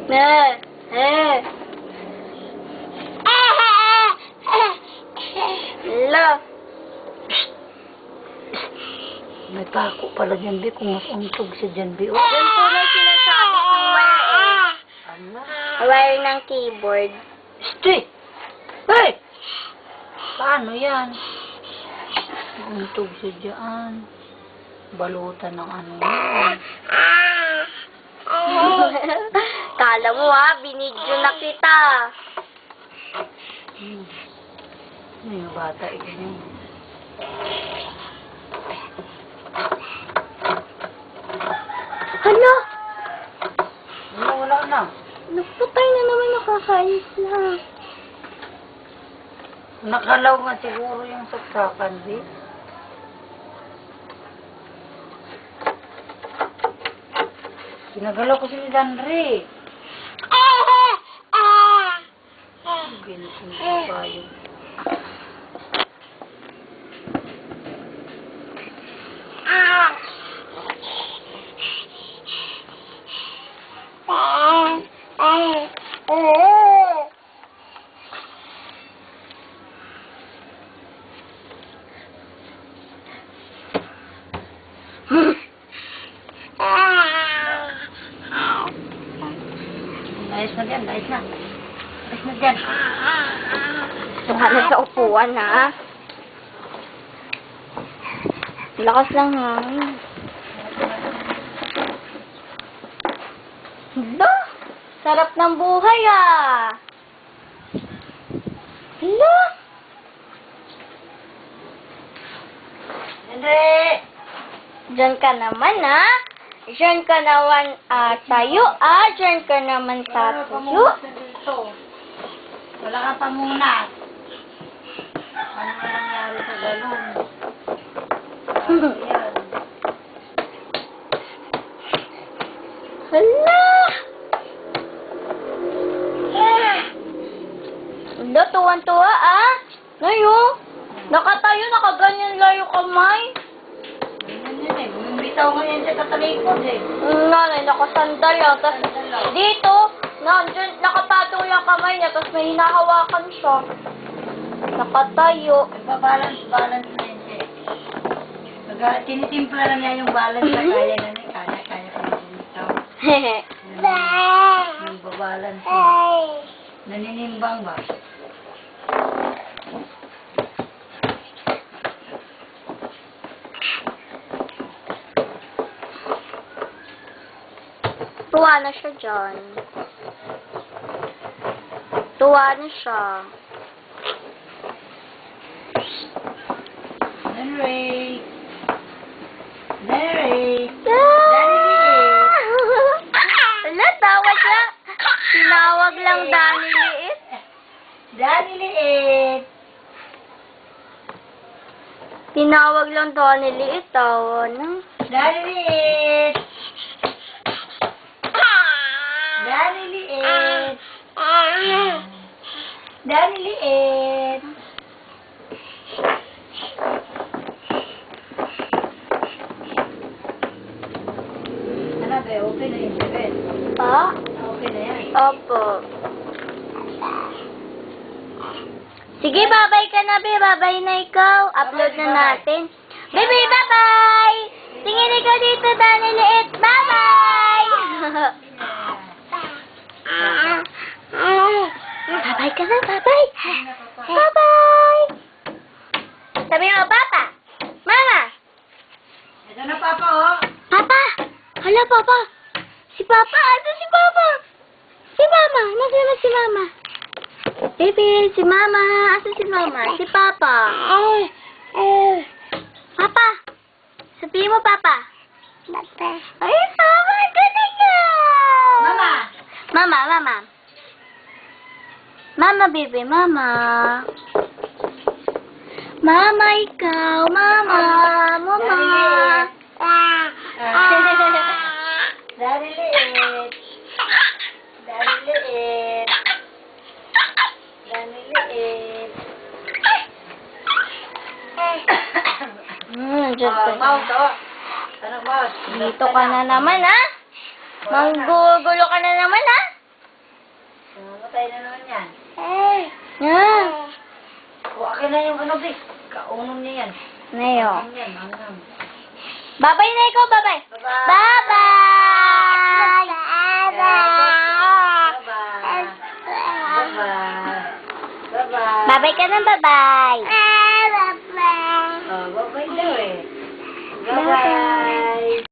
Love. May pako pala dyan, Bi. Kung masuntog siya dyan, Bi. Yan po na sinasabi kong wire eh. Ala. Wire ng keyboard. Stay! Hey! Paano yan? Masuntog siya dyan. Balutan ng ano yan. Kala mo ha, binidyo na kita. May bata ito. Hala! Wala na. Nagpatay na naman, nakakainis na. Nakalaw nga siguro yung saksakan, Bi. Ginagalaw ko si Dandre. Ginagalaw ko pa yun. Ayos na dyan, ayos na. Ayos na dyan. Wala sa upuan ha. Lakas lang ha. Hala! Sarap ng buhay ah. Hala! Dandre! Diyan ka naman ha. Diyan ka naman tayo Diyan ka naman tayo. Wala kang pamunas. Ano nga nangyari sa galon? Yan. Hala! Hala, tuwan-tuwa ah. Nayo, nakatayo, nakaganyan layo kamay. Ganyan yan eh. Bumibitaw nga yan siya katalikod eh. Nanay, nakasandal lang. Tapos dito, nakapatong yung kamay niya, tapos may hinahawakan siya. Nakatayo. Nagpa-balance na yun siya eh. Tinitimpla lang niya yung balance na kaya na niya. Kaya ko bumibitaw. Hehe. Yung babalance niya. Naninimbang ba? Tuwa na siya dyan. Tuwa na siya. Henry! Henry! Wala, tawa siya. Tinawag lang Danny Liit. Daddy Liit! Tinawag lang Danny Liit. Tawa na. Daddy Liit! Daddy Liit! Daddy Liit! Ano ba? Okay na yung bebet. Pa? Okay na yan. Opo. Sige, babay ka na, be. Babay na ikaw. Upload na natin. Bebe, bye-bye! Tingin ikaw dito, Danny Liit. Bye-bye! Bye-bye ka na, bye-bye. Bye-bye! Sabi mo, Papa! Mama! Ito na, Papa, oh. Papa! Hala, Papa! Si Papa! Ito si Papa! Si Mama! Nasaan na si Mama? Baby, si Mama! Asa si Mama? Si Papa! Papa! Sabihin mo, Papa! Papa! Ay, Papa! Galing ka! Mama! Mama, Mama! Mama, baby, Mama! Mama, ikaw! Mama! Mama! Daddy Liit! Daddy Liit! Daddy Liit! Nandiyan pa. Mouse, oh. Ano, mouse? Dito ka na naman, ha? Manggugulo ka na naman, ha? Mamatay na naman yan. Ah. Kuha ka na yung ano, Vic. Kaunom niya yan. Nayo. Ano yan, manghang. Bye-bye na ikaw, bye-bye. Bye-bye. Bye-bye. Bye-bye. Bye-bye ka na, bye-bye. Oh, bye-bye daw eh. Bye-bye.